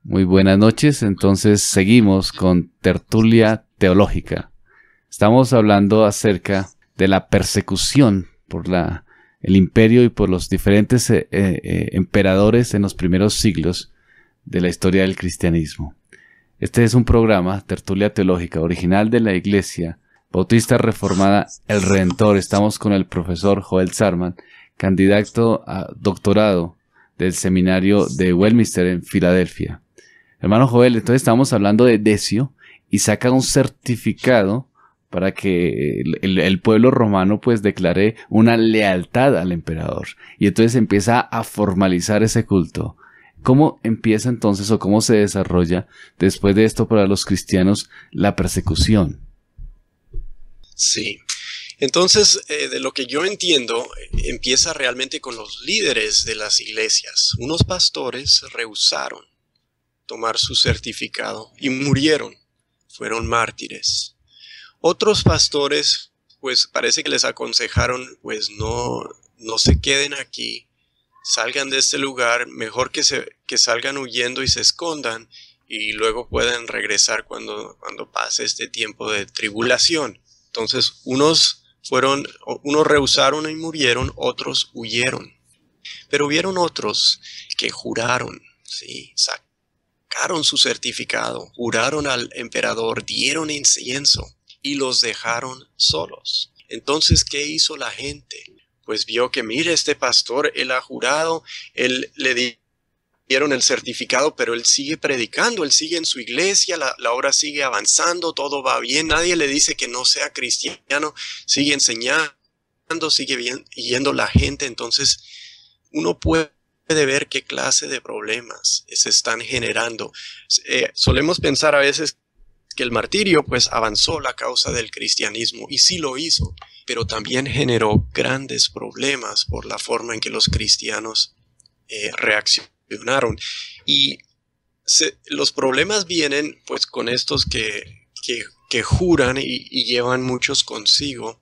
Muy buenas noches, entonces seguimos con Tertulia Teológica. Estamos hablando acerca de la persecución por el imperio y por los diferentes emperadores en los primeros siglos de la historia del cristianismo. Este es un programa, Tertulia Teológica, original de la Iglesia Bautista Reformada El Redentor. Estamos con el profesor Joel Zarman, candidato a doctorado del seminario de Westminster en Filadelfia. Hermano Joel, entonces estamos hablando de Decio y saca un certificado para que el pueblo romano pues declare una lealtad al emperador. Y entonces empieza a formalizar ese culto. ¿Cómo empieza entonces o cómo se desarrolla después de esto para los cristianos la persecución? Sí. Entonces, de lo que yo entiendo, empieza realmente con los líderes de las iglesias. Unos pastores rehusaron tomar su certificado y murieron, fueron mártires. Otros pastores, pues parece que les aconsejaron, pues no se queden aquí, salgan de este lugar, mejor que salgan huyendo y se escondan y luego puedan regresar cuando pase este tiempo de tribulación. Entonces, unos rehusaron y murieron, otros huyeron. Pero hubieron otros que juraron, ¿sí? Sacaron su certificado, juraron al emperador, dieron incienso y los dejaron solos. Entonces, ¿qué hizo la gente? Pues vio que, mire, este pastor, él ha jurado, él le dieron el certificado, pero él sigue predicando, él sigue en su iglesia, la obra sigue avanzando, todo va bien, nadie le dice que no sea cristiano, sigue enseñando, sigue yendo la gente. Entonces uno puede ver qué clase de problemas se están generando. Solemos pensar a veces que el martirio pues avanzó la causa del cristianismo, y sí lo hizo, pero también generó grandes problemas por la forma en que los cristianos reaccionaron. Y los problemas vienen pues con estos que juran y llevan muchos consigo,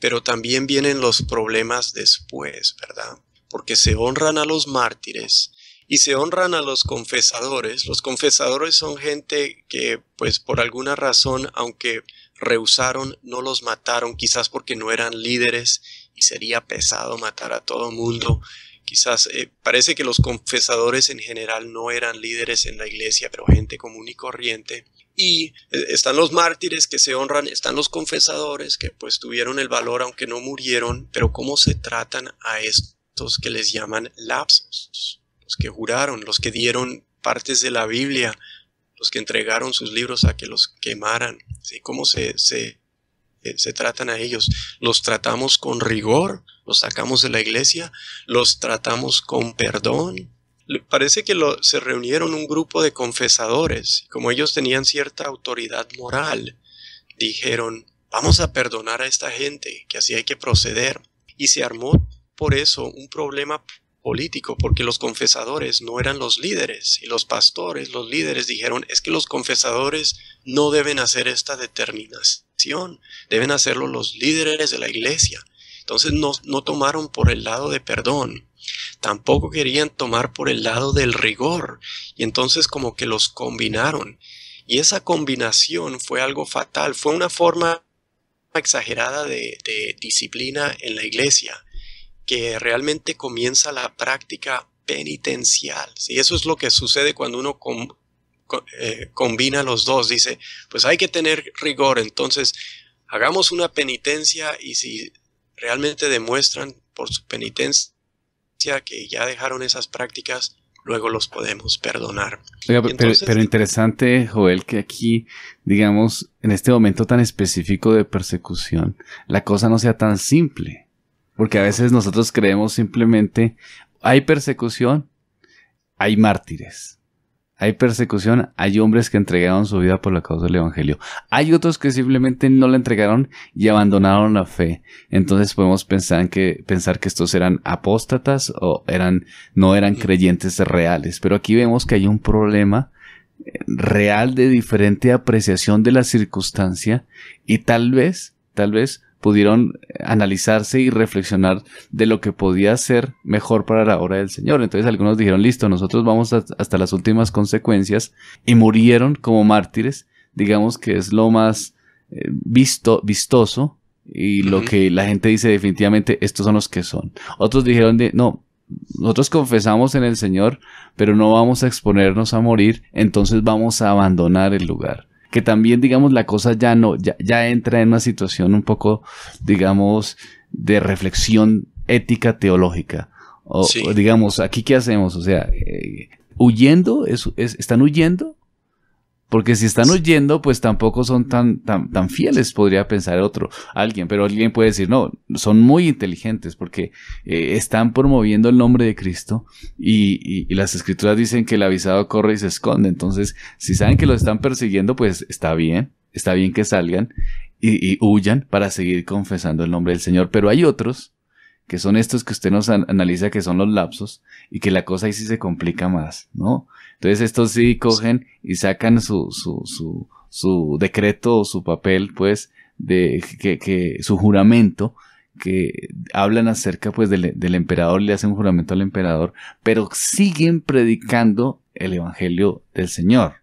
pero también vienen los problemas después, ¿verdad? Porque se honran a los mártires y se honran a los confesadores. Los confesadores son gente que pues por alguna razón, aunque rehusaron, no los mataron, quizás porque no eran líderes y sería pesado matar a todo mundo. Quizás parece que los confesadores en general no eran líderes en la iglesia, pero gente común y corriente. Y están los mártires que se honran, están los confesadores que pues tuvieron el valor aunque no murieron. Pero ¿cómo se tratan a estos que les llaman lapsos? Los que juraron, los que dieron partes de la Biblia, los que entregaron sus libros a que los quemaran. ¿Sí? ¿Cómo se tratan a ellos? ¿Los tratamos con rigor? ¿Los sacamos de la iglesia? ¿Los tratamos con perdón? Parece que se reunieron un grupo de confesadores, y como ellos tenían cierta autoridad moral, dijeron, vamos a perdonar a esta gente, que así hay que proceder. Y se armó por eso un problema político, porque los confesadores no eran los líderes, y los pastores, los líderes, dijeron, es que los confesadores no deben hacer esta determinación, deben hacerlo los líderes de la iglesia. Entonces no tomaron por el lado de perdón, tampoco querían tomar por el lado del rigor, y entonces como que los combinaron, y esa combinación fue algo fatal, fue una forma exagerada de disciplina en la iglesia, que realmente comienza la práctica penitencial. ¿Sí? Eso es lo que sucede cuando uno combina los dos. Dice, pues hay que tener rigor, entonces hagamos una penitencia, y si realmente demuestran por su penitencia que ya dejaron esas prácticas, luego los podemos perdonar. Oiga, pero interesante, Joel, que aquí, digamos, en este momento tan específico de persecución, la cosa no sea tan simple. Porque a veces nosotros creemos simplemente, hay persecución, hay mártires. Hay persecución, hay hombres que entregaron su vida por la causa del evangelio. Hay otros que simplemente no la entregaron y abandonaron la fe. Entonces podemos pensar que estos eran apóstatas o no eran creyentes reales. Pero aquí vemos que hay un problema real de diferente apreciación de la circunstancia, y tal vez pudieron analizarse y reflexionar de lo que podía ser mejor para la obra del Señor. Entonces algunos dijeron, listo, nosotros vamos hasta las últimas consecuencias, y murieron como mártires, digamos que es lo más vistoso, y lo que la gente dice definitivamente, estos son los que son. Otros dijeron no, nosotros confesamos en el Señor, pero no vamos a exponernos a morir, entonces vamos a abandonar el lugar. Que también, digamos, la cosa ya entra en una situación un poco, digamos, de reflexión ética teológica. O digamos, ¿aquí qué hacemos? O sea, ¿huyendo? ¿Están huyendo? Porque si están huyendo, pues tampoco son tan fieles, podría pensar alguien. Pero alguien puede decir, no, son muy inteligentes porque están promoviendo el nombre de Cristo, y las Escrituras dicen que el avisado corre y se esconde. Entonces, si saben que lo están persiguiendo, pues está bien que salgan y huyan para seguir confesando el nombre del Señor. Pero hay otros, que son estos que usted nos analiza, que son los lapsos, y que la cosa ahí sí se complica más, ¿no? Entonces estos sí cogen y sacan su decreto o su papel, pues, que su juramento, que hablan acerca, pues, del emperador, le hacen un juramento al emperador, pero siguen predicando el evangelio del Señor.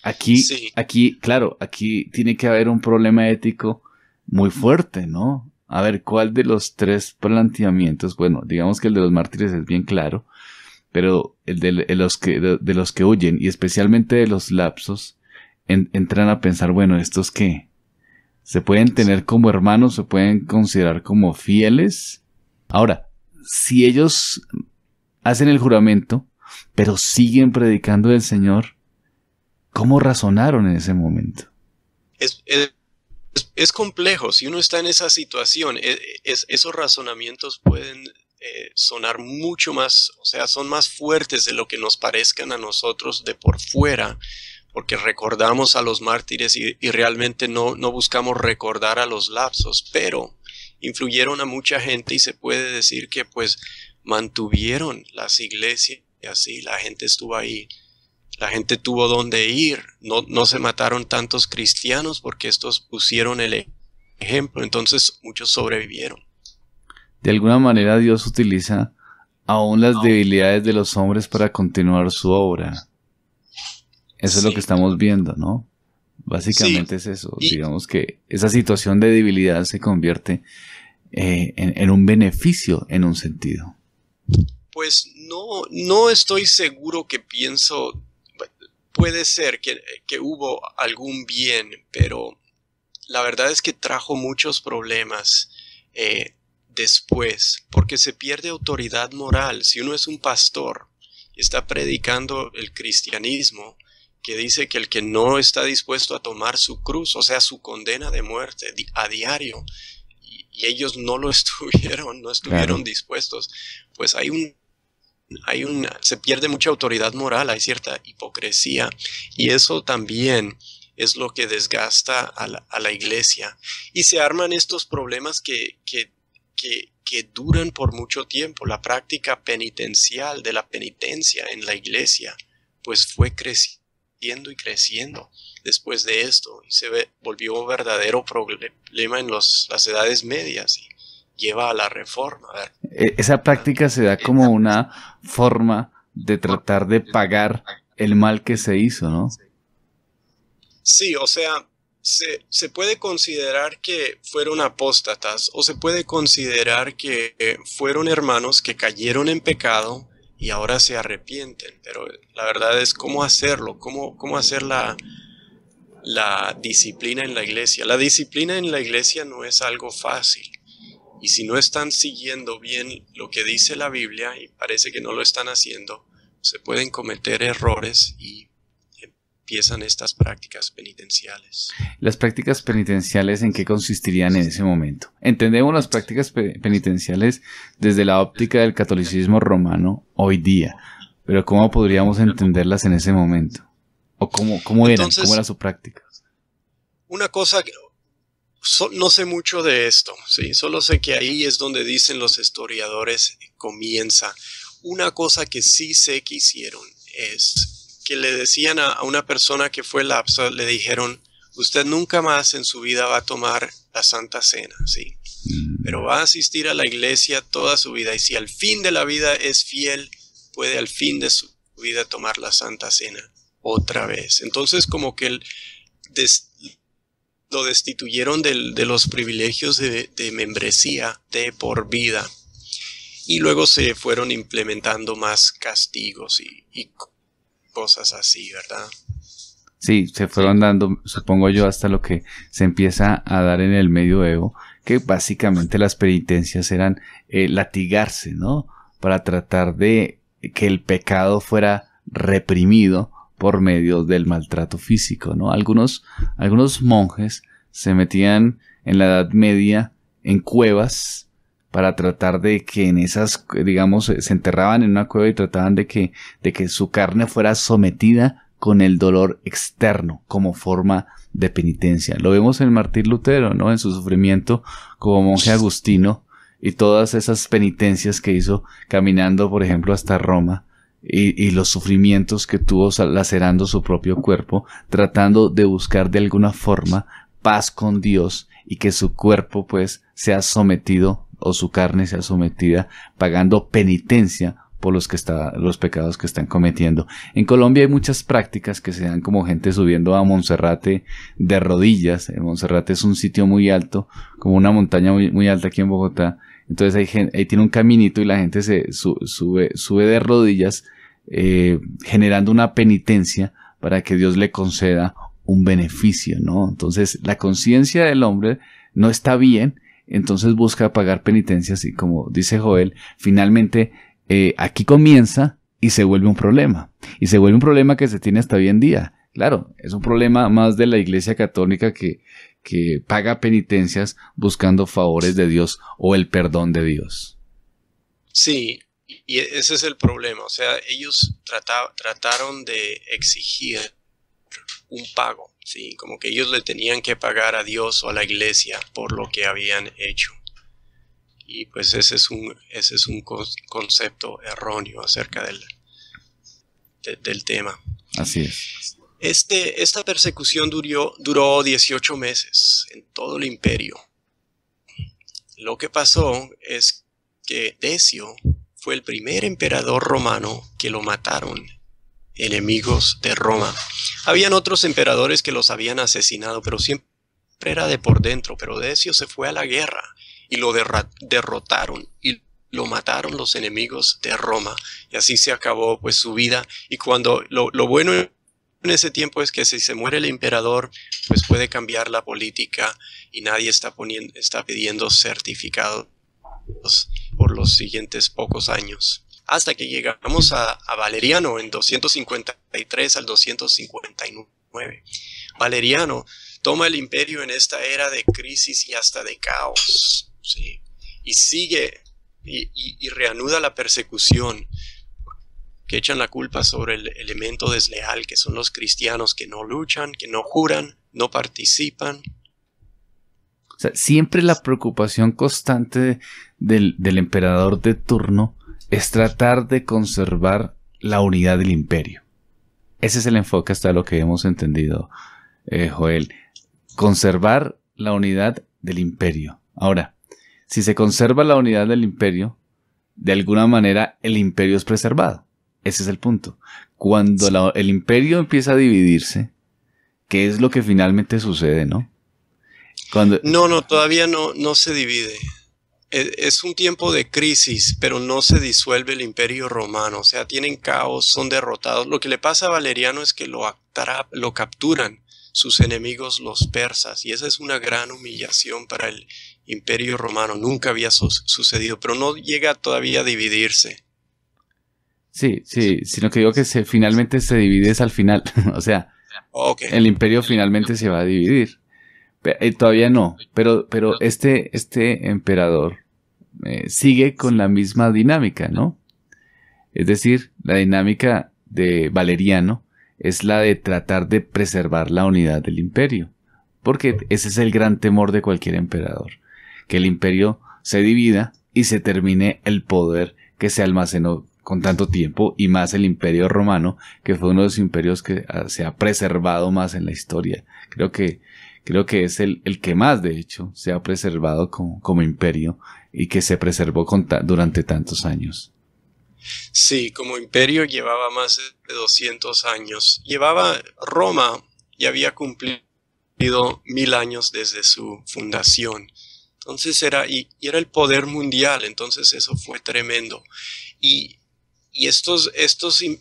Aquí, claro, aquí tiene que haber un problema ético muy fuerte, ¿no? A ver, ¿cuál de los tres planteamientos? Bueno, digamos que el de los mártires es bien claro, pero el de los que huyen, y especialmente de los lapsos, entran a pensar, bueno, ¿estos qué? ¿Se pueden tener como hermanos? ¿Se pueden considerar como fieles? Ahora, si ellos hacen el juramento, pero siguen predicando del Señor, ¿cómo razonaron en ese momento? Es complejo. Si uno está en esa situación, esos razonamientos pueden sonar mucho más, o sea, son más fuertes de lo que nos parezcan a nosotros de por fuera, porque recordamos a los mártires y realmente no buscamos recordar a los lapsos, pero influyeron a mucha gente, y se puede decir que pues mantuvieron las iglesias, y así la gente estuvo ahí. La gente tuvo dónde ir, no se mataron tantos cristianos porque estos pusieron el ejemplo, entonces muchos sobrevivieron. De alguna manera Dios utiliza aún las debilidades de los hombres para continuar su obra. Eso es lo que estamos viendo, ¿no? Básicamente es eso. Digamos que esa situación de debilidad se convierte en un beneficio, en un sentido. Pues no estoy seguro que pienso. Puede ser que hubo algún bien, pero la verdad es que trajo muchos problemas después, porque se pierde autoridad moral. Si uno es un pastor y está predicando el cristianismo, que dice que el que no está dispuesto a tomar su cruz, o sea, su condena de muerte a diario, y ellos no estuvieron dispuestos, pues se pierde mucha autoridad moral, hay cierta hipocresía, y eso también es lo que desgasta a la iglesia, y se arman estos problemas que duran por mucho tiempo. La práctica penitencial de la penitencia en la iglesia pues fue creciendo y creciendo después de esto, y volvió un verdadero problema en las edades medias, y lleva a la reforma. Esa práctica se da como una forma de tratar de pagar el mal que se hizo, ¿no? Sí, o sea, se puede considerar que fueron apóstatas, o se puede considerar que fueron hermanos que cayeron en pecado y ahora se arrepienten, pero la verdad es cómo hacerlo, cómo hacer la disciplina en la iglesia. La disciplina en la iglesia no es algo fácil. Y si no están siguiendo bien lo que dice la Biblia, y parece que no lo están haciendo, se pueden cometer errores y empiezan estas prácticas penitenciales. ¿Las prácticas penitenciales en qué consistirían en ese momento? Entendemos las prácticas penitenciales desde la óptica del catolicismo romano hoy día, pero ¿cómo podríamos entenderlas en ese momento? ¿O cómo eran? ¿Cómo era su práctica? Una cosa que no sé mucho de esto, ¿sí? Solo sé que ahí es donde dicen los historiadores comienza. Una cosa que sí sé que hicieron es que le decían a una persona que fue lapsa, le dijeron, usted nunca más en su vida va a tomar la Santa Cena, ¿sí? Pero va a asistir a la iglesia toda su vida, y si al fin de la vida es fiel, puede al fin de su vida tomar la Santa Cena otra vez. Entonces como que lo destituyeron de los privilegios de membresía de por vida, y luego se fueron implementando más castigos y cosas así, ¿verdad? Sí, se fueron dando, supongo yo, hasta lo que se empieza a dar en el medioevo, que básicamente las penitencias eran latigarse, ¿no? Para tratar de que el pecado fuera reprimido por medio del maltrato físico, ¿no? Algunos monjes se metían en la Edad Media en cuevas para tratar de que en esas, digamos, se enterraban en una cueva y trataban de que su carne fuera sometida con el dolor externo como forma de penitencia. Lo vemos en Martín Lutero, ¿no? En su sufrimiento como monje agustino y todas esas penitencias que hizo caminando, por ejemplo, hasta Roma, y los sufrimientos que tuvo lacerando su propio cuerpo, tratando de buscar de alguna forma paz con Dios y que su cuerpo pues sea sometido, o su carne sea sometida, pagando penitencia por los pecados que están cometiendo. En Colombia hay muchas prácticas que se dan, como gente subiendo a Monserrate de rodillas. Monserrate es un sitio muy alto, como una montaña muy, muy alta aquí en Bogotá. Entonces ahí tiene un caminito y la gente se sube de rodillas, generando una penitencia para que Dios le conceda un beneficio, ¿no? Entonces la conciencia del hombre no está bien, entonces busca pagar penitencias, y como dice Joel, finalmente aquí comienza y se vuelve un problema. Y se vuelve un problema que se tiene hasta hoy en día. Claro, es un problema más de la Iglesia Católica que paga penitencias buscando favores de Dios o el perdón de Dios. Sí, y ese es el problema. O sea, ellos trataron de exigir un pago, ¿sí? Como que ellos le tenían que pagar a Dios o a la Iglesia por lo que habían hecho. Y pues ese es un concepto erróneo acerca del tema. Así es. Esta persecución duró 18 meses en todo el imperio. Lo que pasó es que Decio fue el primer emperador romano que lo mataron enemigos de Roma. Habían otros emperadores que los habían asesinado, pero siempre era de por dentro. Pero Decio se fue a la guerra y lo derrotaron y lo mataron los enemigos de Roma. Y así se acabó pues su vida. Y cuando lo bueno en ese tiempo es que si se muere el emperador, pues puede cambiar la política y nadie está pidiendo certificados por los siguientes pocos años. Hasta que llegamos a Valeriano en 253 al 259. Valeriano toma el imperio en esta era de crisis y hasta de caos, ¿sí? Y sigue y reanuda la persecución, que echan la culpa sobre el elemento desleal, que son los cristianos que no luchan, que no juran, no participan. O sea, siempre la preocupación constante del emperador de turno es tratar de conservar la unidad del imperio. Ese es el enfoque hasta lo que hemos entendido, Joel. Conservar la unidad del imperio. Ahora, si se conserva la unidad del imperio, de alguna manera el imperio es preservado. Ese es el punto. Cuando el imperio empieza a dividirse, ¿qué es lo que finalmente sucede, no? No, todavía no se divide. Es un tiempo de crisis, pero no se disuelve el imperio romano. O sea, tienen caos, son derrotados. Lo que le pasa a Valeriano es que lo capturan sus enemigos, los persas, y esa es una gran humillación para el imperio romano. Nunca había sucedido, pero no llega todavía a dividirse. Sí, sino que digo que finalmente se divide es al final. O sea, okay. El imperio finalmente se va a dividir. Todavía no, pero este emperador sigue con la misma dinámica, ¿no? Es decir, la dinámica de Valeriano es la de tratar de preservar la unidad del imperio, porque ese es el gran temor de cualquier emperador, que el imperio se divida y se termine el poder que se almacenó con tanto tiempo, y más el imperio romano, que fue uno de los imperios que se ha preservado más en la historia. Creo que creo que es el que más, de hecho, se ha preservado como imperio y que se preservó durante tantos años. Sí, como imperio llevaba más de 200 años. Roma ya había cumplido 1000 años desde su fundación. Entonces era el poder mundial, entonces eso fue tremendo. Y estos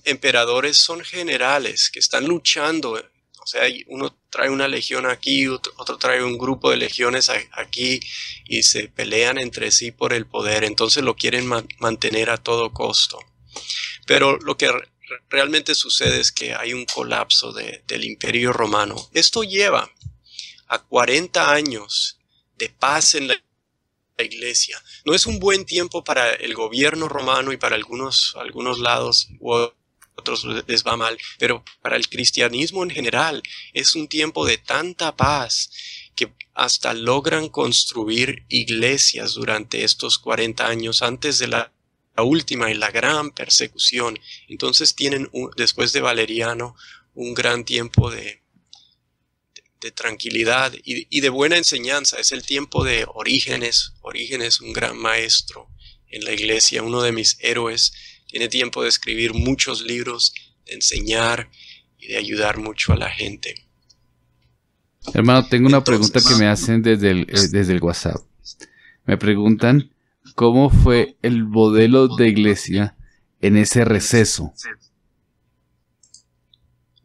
emperadores son generales que están luchando. O sea, uno trae una legión aquí, otro trae un grupo de legiones aquí y se pelean entre sí por el poder. Entonces lo quieren mantener a todo costo. Pero lo que realmente sucede es que hay un colapso del Imperio Romano. Esto lleva a 40 años de paz en la Iglesia. No es un buen tiempo para el gobierno romano y para algunos lados u otros les va mal, pero para el cristianismo en general es un tiempo de tanta paz que hasta logran construir iglesias durante estos 40 años antes de la última y la gran persecución. Entonces tienen, después de Valeriano, un gran tiempo de tranquilidad y de buena enseñanza. Es el tiempo de Orígenes. Orígenes, un gran maestro en la iglesia, uno de mis héroes. Tiene tiempo de escribir muchos libros, de enseñar y de ayudar mucho a la gente. Hermano, tengo una pregunta que me hacen desde el WhatsApp. Me preguntan cómo fue el modelo de iglesia en ese receso.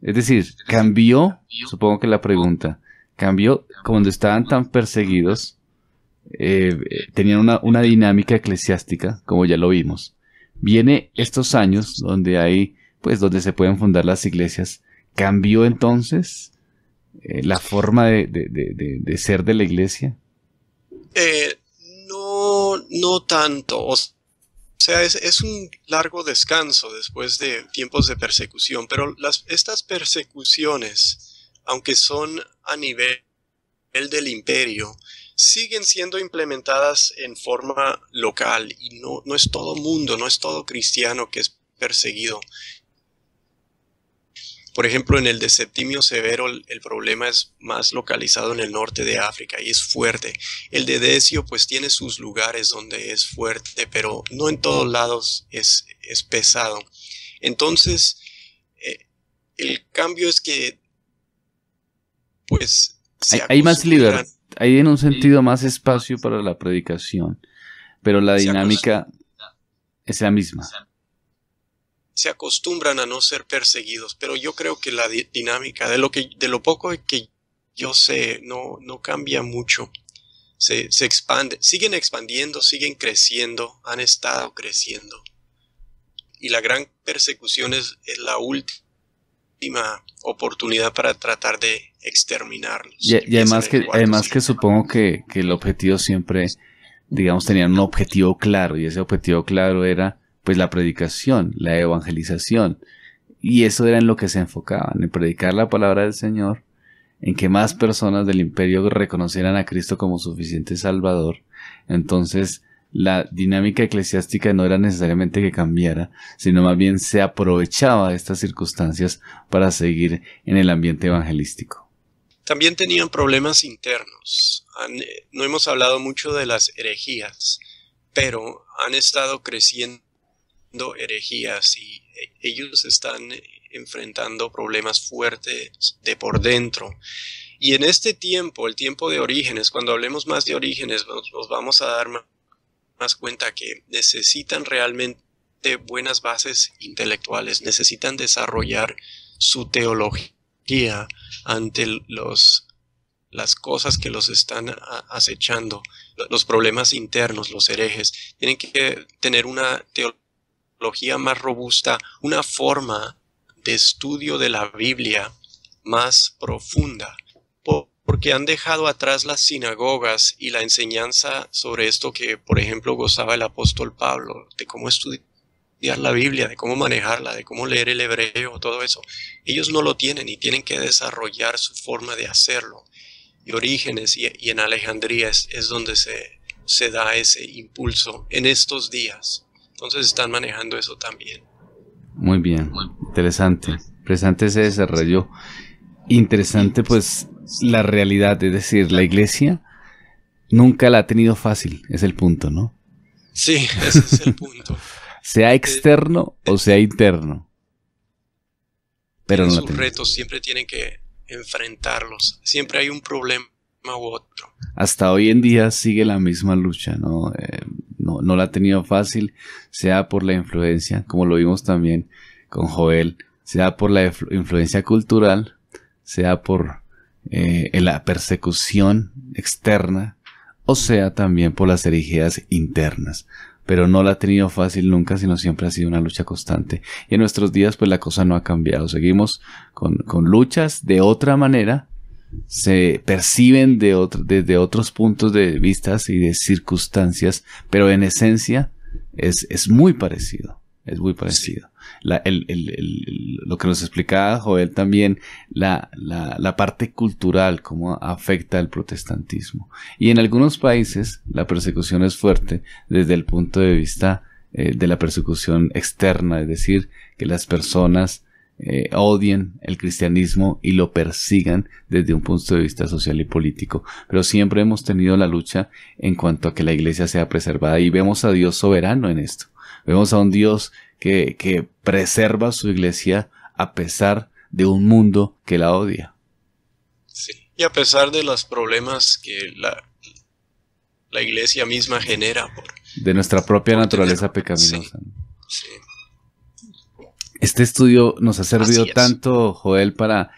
Es decir, cambió, supongo que la pregunta, cambió cuando estaban tan perseguidos, tenían una dinámica eclesiástica, como ya lo vimos. Viene estos años donde donde se pueden fundar las iglesias. ¿Cambió entonces la forma de ser de la iglesia? No tanto. O sea, es un largo descanso después de tiempos de persecución, pero estas persecuciones, aunque son a nivel del imperio, siguen siendo implementadas en forma local y no es todo mundo, no es todo cristiano que es perseguido. Por ejemplo, en el de Septimio Severo el problema es más localizado en el norte de África y es fuerte. El de Decio pues tiene sus lugares donde es fuerte, pero no en todos lados es pesado. Entonces, el cambio es que pues hay más libertad, hay en un sentido más espacio para la predicación, pero la dinámica es la misma. Se acostumbran a no ser perseguidos, pero yo creo que la dinámica, de lo poco que yo sé, no cambia mucho. Se expande, siguen expandiendo, siguen creciendo, han estado creciendo. Y la gran persecución es la última oportunidad para tratar de exterminarlos. Y además que supongo que el objetivo siempre, digamos, tenían un objetivo claro, y ese objetivo claro era pues la predicación, la evangelización, y eso era en lo que se enfocaban, en predicar la palabra del Señor, en que más personas del imperio reconocieran a Cristo como suficiente Salvador. Entonces la dinámica eclesiástica no era necesariamente que cambiara, sino más bien se aprovechaba de estas circunstancias para seguir en el ambiente evangelístico. También tenían problemas internos. No hemos hablado mucho de las herejías, pero han estado creciendo herejías y ellos están enfrentando problemas fuertes de por dentro. Y en este tiempo, el tiempo de Orígenes, cuando hablemos más de Orígenes, nos vamos a dar más cuenta que necesitan realmente buenas bases intelectuales, necesitan desarrollar su teología ante las cosas que los están acechando, los problemas internos, los herejes. Tienen que tener una teología más robusta, una forma de estudio de la Biblia más profunda, porque han dejado atrás las sinagogas y la enseñanza sobre esto que, por ejemplo, gozaba el apóstol Pablo, de cómo estudiar la Biblia, de cómo manejarla, de cómo leer el hebreo, todo eso. Ellos no lo tienen y tienen que desarrollar su forma de hacerlo. Y Orígenes y en Alejandría es donde se da ese impulso en estos días. Entonces están manejando eso también. Muy bien, interesante ese desarrollo. Interesante pues la realidad, es decir, la iglesia nunca la ha tenido fácil, es el punto, ¿no? Sí, ese es el punto. Sea externo o sea interno. Pero no la Sus tiene. retos siempre tienen que enfrentarlos. Siempre hay un problema u otro. Hasta hoy en día sigue la misma lucha, ¿no? No la ha tenido fácil, sea por la influencia, como lo vimos también con Joel, sea por la influencia cultural, sea por la persecución externa, o sea también por las herejías internas. Pero no la ha tenido fácil nunca, sino siempre ha sido una lucha constante. Y en nuestros días, pues la cosa no ha cambiado. Seguimos con luchas de otra manera, se perciben desde otros puntos de vista y de circunstancias, pero en esencia es muy parecido. Es muy parecido. Lo que nos explicaba Joel también, la parte cultural, cómo afecta al protestantismo. Y en algunos países la persecución es fuerte desde el punto de vista de la persecución externa, es decir, que las personas odien el cristianismo y lo persigan desde un punto de vista social y político. Pero siempre hemos tenido la lucha en cuanto a que la iglesia sea preservada, y vemos a Dios soberano en esto. Vemos a un Dios que preserva su iglesia a pesar de un mundo que la odia. Sí. Y a pesar de los problemas que la iglesia misma genera. De nuestra propia naturaleza pecaminosa. Sí. Este estudio nos ha servido tanto, Joel, para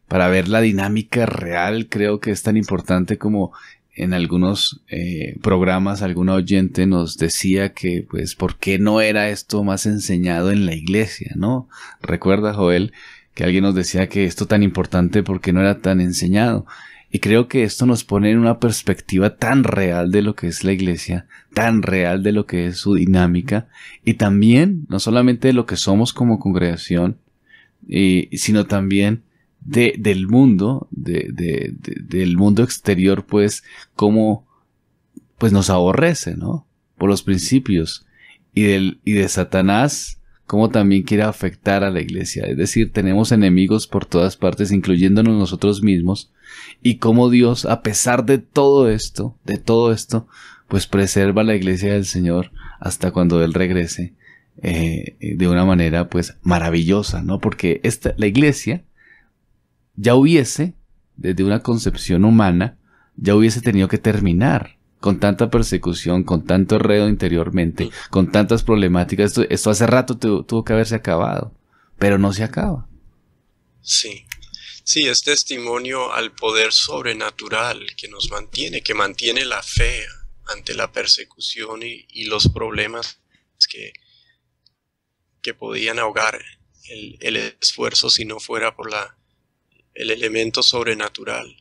ver la dinámica real. Creo que es tan importante como en algunos programas algún oyente nos decía que, pues, ¿por qué no era esto más enseñado en la iglesia, no? Recuerda, Joel, que alguien nos decía que esto tan importante, ¿por qué no era tan enseñado? Y creo que esto nos pone en una perspectiva tan real de lo que es la iglesia, tan real de lo que es su dinámica, y también, no solamente de lo que somos como congregación, sino también del mundo, del mundo exterior, pues, cómo pues nos aborrece, ¿no? Por los principios, y de Satanás, cómo también quiere afectar a la iglesia. Es decir, tenemos enemigos por todas partes, incluyéndonos nosotros mismos, y cómo Dios, a pesar de todo esto, pues preserva la iglesia del Señor hasta cuando Él regrese, de una manera pues maravillosa, ¿no? Porque la iglesia ya hubiese, desde una concepción humana, ya hubiese tenido que terminar con tanta persecución, con tanto enredo interiormente, con tantas problemáticas. Esto hace rato tuvo que haberse acabado, pero no se acaba. Sí, sí, es testimonio al poder sobrenatural que nos mantiene, que mantiene la fe ante la persecución y los problemas que podían ahogar el esfuerzo si no fuera por el elemento sobrenatural,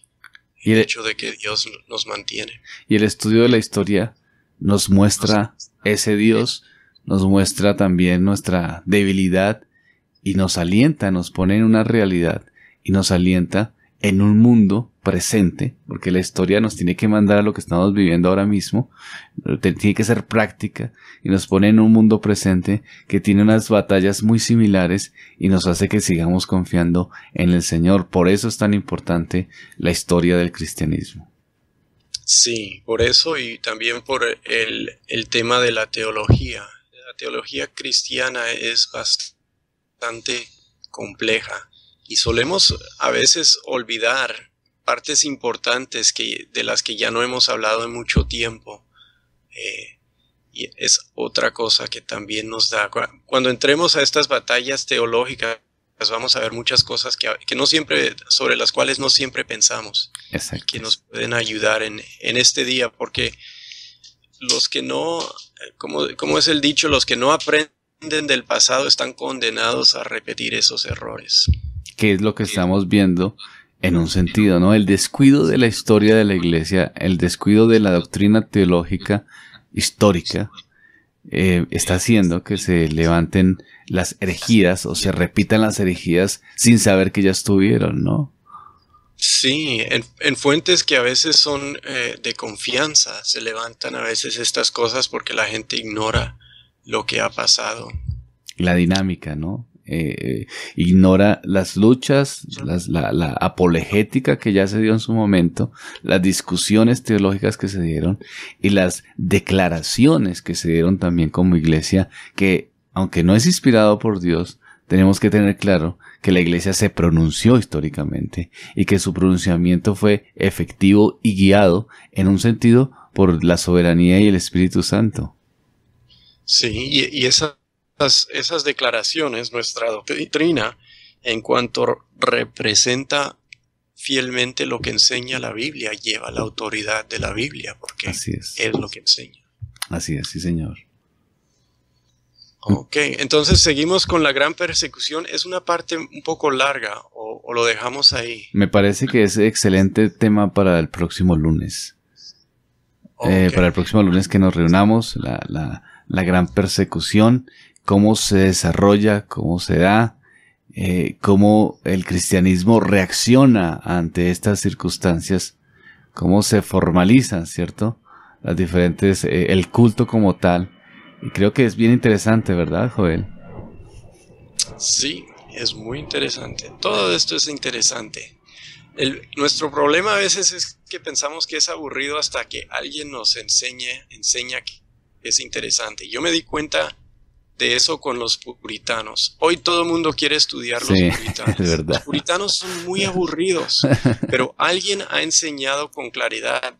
el hecho de que Dios nos mantiene. Y el estudio de la historia nos muestra ese Dios, nos muestra también nuestra debilidad y nos alienta, nos pone en una realidad y nos alienta en un mundo presente, porque la historia nos tiene que mandar a lo que estamos viviendo ahora mismo, tiene que ser práctica, y nos pone en un mundo presente que tiene unas batallas muy similares y nos hace que sigamos confiando en el Señor. Por eso es tan importante la historia del cristianismo. Sí, por eso, y también por el tema de la teología. La teología cristiana es bastante compleja y solemos a veces olvidar partes importantes de las que ya no hemos hablado en mucho tiempo. Y es otra cosa que también nos da. Cuando entremos a estas batallas teológicas, vamos a ver muchas cosas que no siempre, sobre las cuales no siempre pensamos. Exacto. Que nos pueden ayudar en este día, porque los que no, como es el dicho, los que no aprenden del pasado están condenados a repetir esos errores. Que es lo que estamos viendo en un sentido, ¿no? El descuido de la historia de la iglesia, el descuido de la doctrina teológica histórica, está haciendo que se levanten las herejías o se repitan las herejías sin saber que ya estuvieron, ¿no? Sí, en fuentes que a veces son de confianza se levantan a veces estas cosas porque la gente ignora lo que ha pasado. La dinámica, ¿no? ignora las luchas, la apologética que ya se dio en su momento, las discusiones teológicas que se dieron y las declaraciones que se dieron también como iglesia, que aunque no es inspirado por Dios, tenemos que tener claro que la iglesia se pronunció históricamente y que su pronunciamiento fue efectivo y guiado en un sentido por la soberanía y el Espíritu Santo. Sí, y esas declaraciones, nuestra doctrina, en cuanto representa fielmente lo que enseña la Biblia, lleva la autoridad de la Biblia, porque es lo que enseña. Así es, sí, señor. Ok, entonces seguimos con la gran persecución. Es una parte un poco larga, o lo dejamos ahí. Me parece que es excelente tema para el próximo lunes. Okay. Para el próximo lunes que nos reunamos, la gran persecución, cómo se desarrolla, cómo se da, cómo el cristianismo reacciona ante estas circunstancias, cómo se formaliza, ¿cierto? Las diferentes, el culto como tal. Y creo que es bien interesante, ¿verdad, Joel? Sí, es muy interesante. Todo esto es interesante. Nuestro problema a veces es que pensamos que es aburrido hasta que alguien nos enseña que es interesante. Yo me di cuenta de eso con los puritanos. Hoy todo el mundo quiere estudiar los puritanos. Es verdad. Los puritanos son muy aburridos, pero alguien ha enseñado con claridad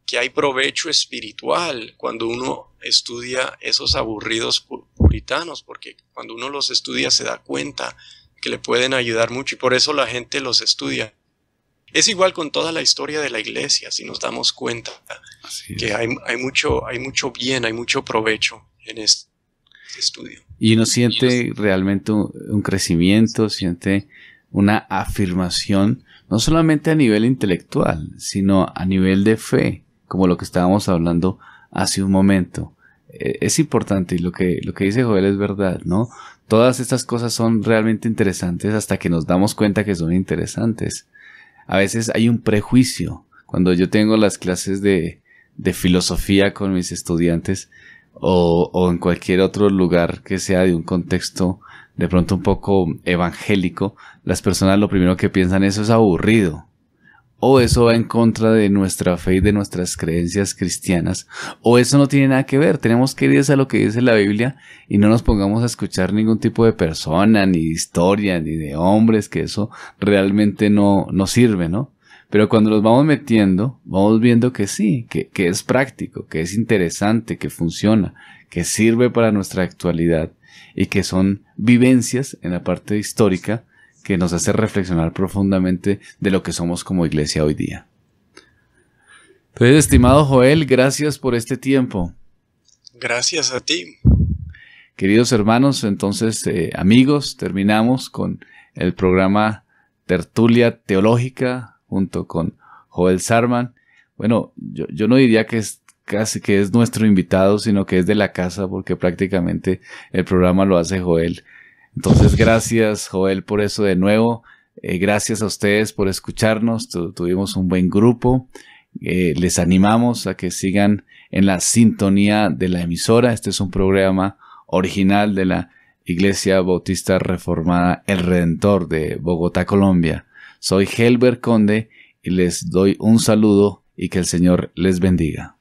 que hay provecho espiritual cuando uno estudia esos aburridos puritanos, porque cuando uno los estudia se da cuenta que le pueden ayudar mucho y por eso la gente los estudia. Es igual con toda la historia de la iglesia, si nos damos cuenta que hay mucho bien, hay mucho provecho en este estudio. Y uno siente realmente un crecimiento, siente una afirmación, no solamente a nivel intelectual, sino a nivel de fe, como lo que estábamos hablando hace un momento. Es importante y lo que dice Joel es verdad, ¿no? Todas estas cosas son realmente interesantes hasta que nos damos cuenta que son interesantes. A veces hay un prejuicio. Cuando yo tengo las clases de filosofía con mis estudiantes o en cualquier otro lugar que sea de un contexto de pronto un poco evangélico, las personas lo primero que piensan eso es aburrido. O eso va en contra de nuestra fe y de nuestras creencias cristianas, o eso no tiene nada que ver. Tenemos que ir a lo que dice la Biblia y no nos pongamos a escuchar ningún tipo de persona, ni de historia, ni de hombres, que eso realmente no sirve, ¿no? Pero cuando nos vamos metiendo, vamos viendo que sí, que es práctico, que es interesante, que funciona, que sirve para nuestra actualidad y que son vivencias en la parte histórica que nos hace reflexionar profundamente de lo que somos como iglesia hoy día. Entonces, estimado Joel, gracias por este tiempo. Gracias a ti. Queridos hermanos, entonces, amigos, terminamos con el programa Tertulia Teológica junto con Joel Sarman. Bueno, yo no diría que es casi que es nuestro invitado, sino que es de la casa, porque prácticamente el programa lo hace Joel. Entonces, gracias, Joel, por eso de nuevo. Gracias a ustedes por escucharnos. Tuvimos un buen grupo. Les animamos a que sigan en la sintonía de la emisora. Este es un programa original de la Iglesia Bautista Reformada El Redentor de Bogotá, Colombia. Soy Helber Conde y les doy un saludo y que el Señor les bendiga.